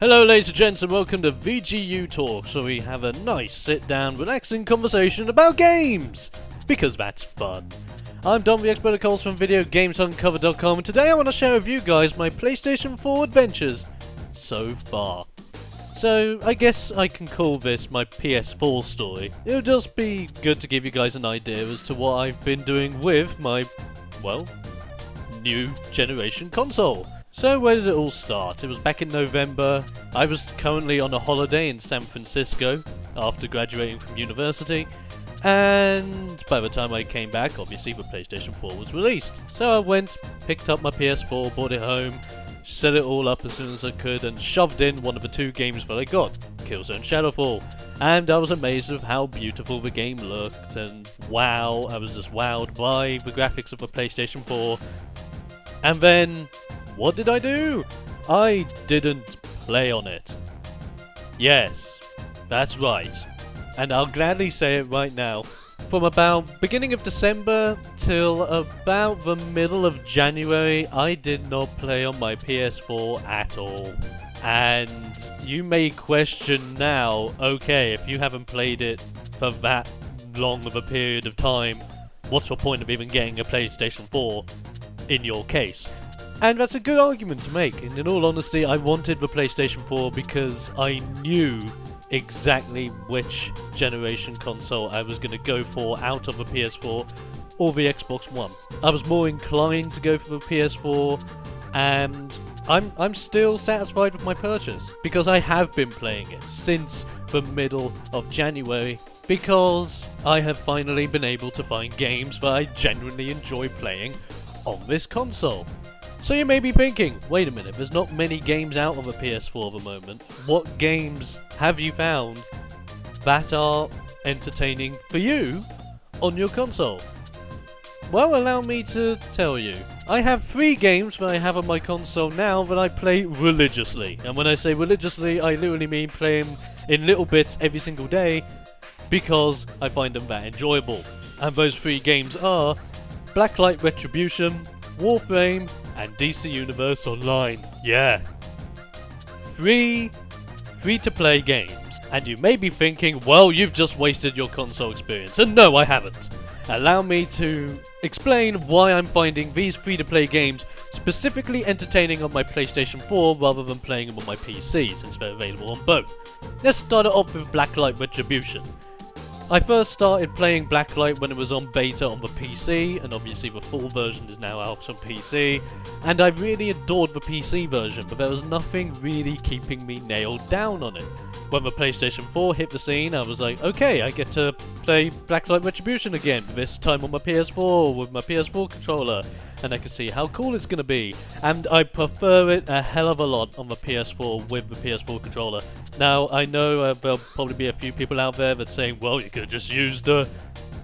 Hello ladies and gents and welcome to VGU Talks, where we have a nice sit-down, relaxing conversation about games! Because that's fun. I'm Dom, the expert of calls from VideoGamesUncovered.com, and today I want to share with you guys my PlayStation 4 adventures so far. So, I guess I can call this my PS4 story. It'll just be good to give you guys an idea as to what I've been doing with my, well, new generation console. So where did it all start? It was back in November. I was currently on a holiday in San Francisco after graduating from university, and by the time I came back, obviously the PlayStation 4 was released. So I went, picked up my PS4, brought it home, set it all up as soon as I could, and shoved in one of the two games that I got, Killzone Shadowfall. And I was amazed with how beautiful the game looked, and wow, I was just wowed by the graphics of the PlayStation 4. And then, what did I do? I didn't play on it. Yes, that's right. And I'll gladly say it right now. From about beginning of December till about the middle of January, I did not play on my PS4 at all. And you may question now, okay, if you haven't played it for that long of a period of time, what's the point of even getting a PlayStation 4 in your case? And that's a good argument to make, and in all honesty, I wanted the PlayStation 4 because I knew exactly which generation console I was going to go for out of the PS4 or the Xbox One. I was more inclined to go for the PS4, and I'm still satisfied with my purchase, because I have been playing it since the middle of January, because I have finally been able to find games that I genuinely enjoy playing on this console. So you may be thinking, wait a minute, there's not many games out on the PS4 at the moment. What games have you found that are entertaining for you on your console? Well, allow me to tell you. I have 3 games that I have on my console now that I play religiously. And when I say religiously, I literally mean playing in little bits every single day, because I find them that enjoyable. And those 3 games are Blacklight Retribution, Warframe, and DC Universe Online. Yeah. 3 free-to-play games. And you may be thinking, well, you've just wasted your console experience. And no, I haven't. Allow me to explain why I'm finding these free-to-play games specifically entertaining on my PlayStation 4 rather than playing them on my PC, since they're available on both. Let's start it off with Blacklight Retribution. I first started playing Blacklight when it was on beta on the PC, and obviously the full version is now out on PC, and I really adored the PC version, but there was nothing really keeping me nailed down on it. When the PlayStation 4 hit the scene, I was like, okay, I get to play Blacklight Retribution again, this time on my PS4 with my PS4 controller, and I can see how cool it's going to be, and I prefer it a hell of a lot on the PS4 with the PS4 controller. Now, I know there'll probably be a few people out there that's saying, well, you could just use the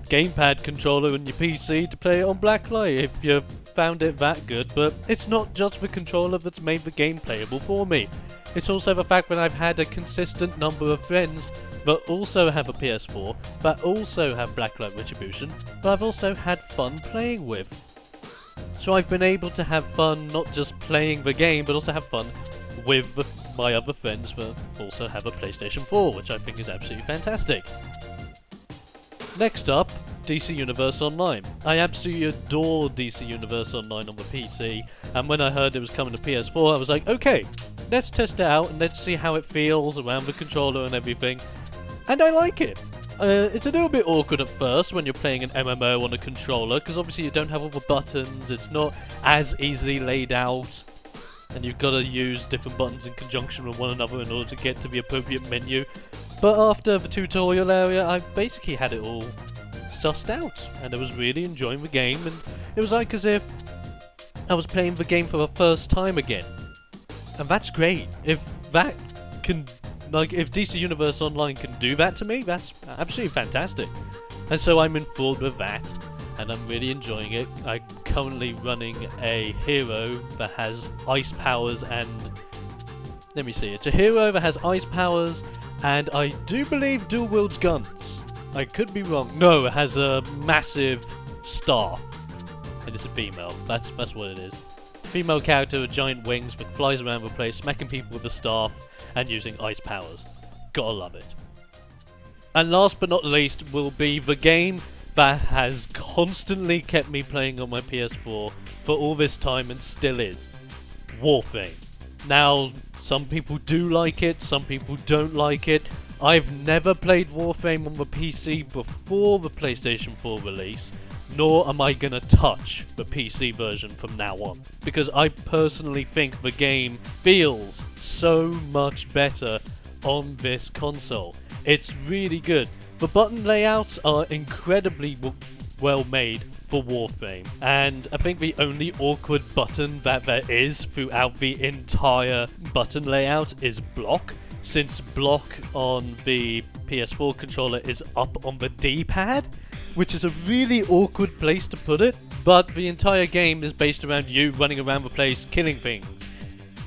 gamepad controller on your PC to play it on Blacklight if you found it that good, but it's not just the controller that's made the game playable for me. It's also the fact that I've had a consistent number of friends that also have a PS4, that also have Blacklight Retribution, but I've also had fun playing with. So I've been able to have fun not just playing the game, but also have fun with my other friends that also have a PlayStation 4, which I think is absolutely fantastic. Next up, DC Universe Online. I absolutely adore DC Universe Online on the PC, and when I heard it was coming to PS4, I was like, okay, let's test it out and let's see how it feels around the controller and everything. And I like it. It's a little bit awkward at first when you're playing an MMO on a controller, because obviously you don't have all the buttons, it's not as easily laid out, and you've got to use different buttons in conjunction with one another in order to get to the appropriate menu. But after the tutorial area, I basically had it all sussed out, and I was really enjoying the game, and it was like as if I was playing the game for the first time again. And that's great. If that can, like, if DC Universe Online can do that to me, that's absolutely fantastic. And so I'm enthralled with that, and I'm really enjoying it. I'm currently running a hero that has ice powers and... let me see, it's a hero that has ice powers, and I do believe dual wields guns. I could be wrong. No, it has a massive staff. And it's a female. That's what it is. Female character with giant wings that flies around the place, smacking people with a staff. and using ice powers. Gotta love it. And last but not least will be the game that has constantly kept me playing on my PS4 for all this time and still is. Warframe. Now, some people do like it, some people don't like it. I've never played Warframe on the PC before the PlayStation 4 release, nor am I gonna touch the PC version from now on, because I personally think the game feels so much better on this console. It's really good. The button layouts are incredibly well made for Warframe, and I think the only awkward button that there is throughout the entire button layout is block, since block on the PS4 controller is up on the D-pad, which is a really awkward place to put it, but the entire game is based around you running around the place killing things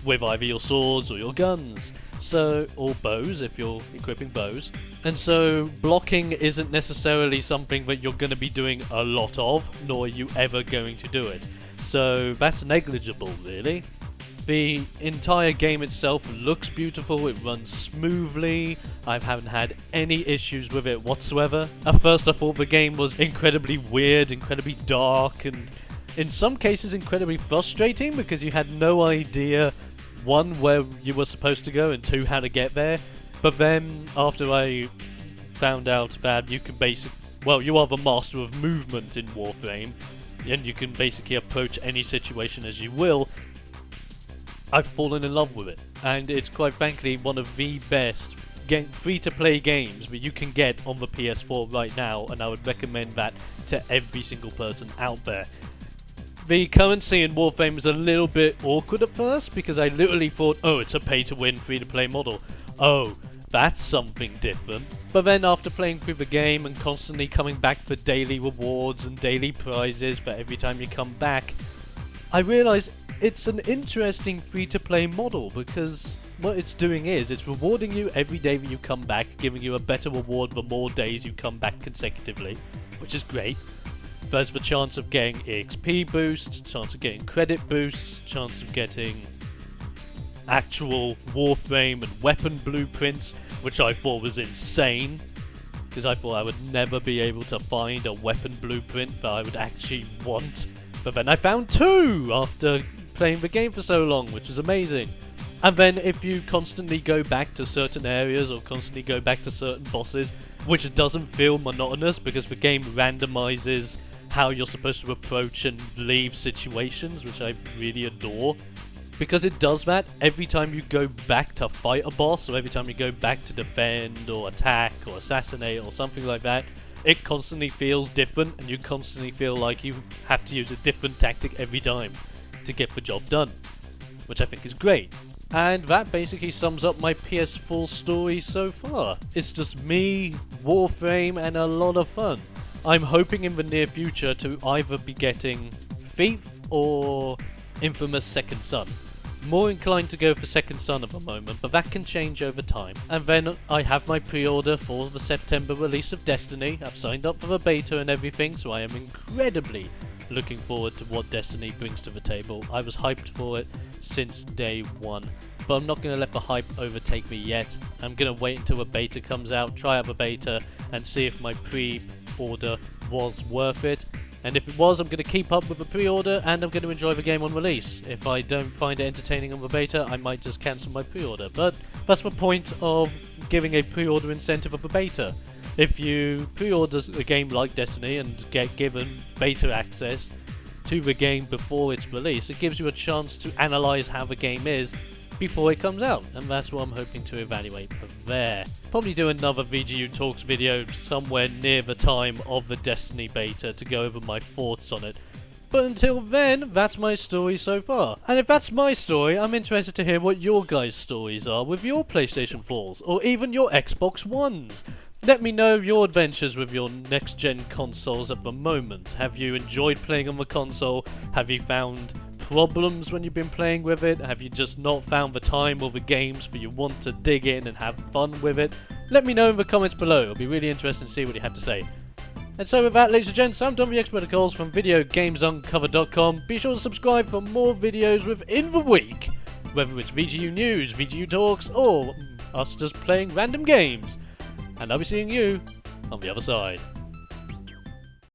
with either your swords or your guns, or bows if you're equipping bows. And so blocking isn't necessarily something that you're going to be doing a lot of, nor are you ever going to do it. So that's negligible, really. The entire game itself looks beautiful, it runs smoothly, I haven't had any issues with it whatsoever. At first I thought the game was incredibly weird, incredibly dark, and in some cases incredibly frustrating because you had no idea, one, where you were supposed to go, and two, how to get there. But then, after I found out that you can you are the master of movement in Warframe, and you can basically approach any situation as you will, I've fallen in love with it. And it's quite frankly one of the best free-to-play games that you can get on the PS4 right now, and I would recommend that to every single person out there. The currency in Warframe was a little bit awkward at first, because I literally thought, oh, it's a pay-to-win free-to-play model. Oh, that's something different. But then after playing through the game and constantly coming back for daily rewards and daily prizes for every time you come back, I realised it's an interesting free-to-play model, because what it's doing is it's rewarding you every day that you come back, giving you a better reward the more days you come back consecutively, which is great. There's the chance of getting EXP boosts, chance of getting credit boosts, chance of getting actual Warframe and weapon blueprints, which I thought was insane, because I thought I would never be able to find a weapon blueprint that I would actually want. But then I found two after playing the game for so long, which was amazing. And then if you constantly go back to certain areas or constantly go back to certain bosses, which doesn't feel monotonous because the game randomizes how you're supposed to approach and leave situations, which I really adore. Because it does that every time you go back to fight a boss, or every time you go back to defend or attack or assassinate or something like that, it constantly feels different, and you constantly feel like you have to use a different tactic every time to get the job done, which I think is great. And that basically sums up my PS4 story so far. It's just me, Warframe, and a lot of fun. I'm hoping in the near future to either be getting Thief or Infamous Second Son. More inclined to go for Second Son at the moment, but that can change over time. And then I have my pre-order for the September release of Destiny. I've signed up for the beta and everything, so I am incredibly looking forward to what Destiny brings to the table. I was hyped for it since day one, but I'm not going to let the hype overtake me yet. I'm going to wait until the beta comes out, try out the beta, and see if my pre-order was worth it. And if it was, I'm going to keep up with the pre-order, and I'm going to enjoy the game on release. If I don't find it entertaining on the beta, I might just cancel my pre-order. But that's the point of giving a pre-order incentive of a beta. If you pre-order a game like Destiny and get given beta access to the game before its release, it gives you a chance to analyze how the game is before it comes out, and that's what I'm hoping to evaluate from there. Probably do another VGU Talks video somewhere near the time of the Destiny beta to go over my thoughts on it. But until then, that's my story so far. And if that's my story, I'm interested to hear what your guys' stories are with your PlayStation 4s, or even your Xbox Ones. Let me know your adventures with your next-gen consoles at the moment. Have you enjoyed playing on the console? Have you found problems when you've been playing with it? Have you just not found the time or the games for you want to dig in and have fun with it? Let me know in the comments below. It'll be really interesting to see what you have to say. And so with that, ladies and gents, I'm Don the Expert Calls from VideoGamesUncovered.com. Be sure to subscribe for more videos within the week. whether it's VGU News, VGU Talks, or us just playing random games. And I'll be seeing you on the other side.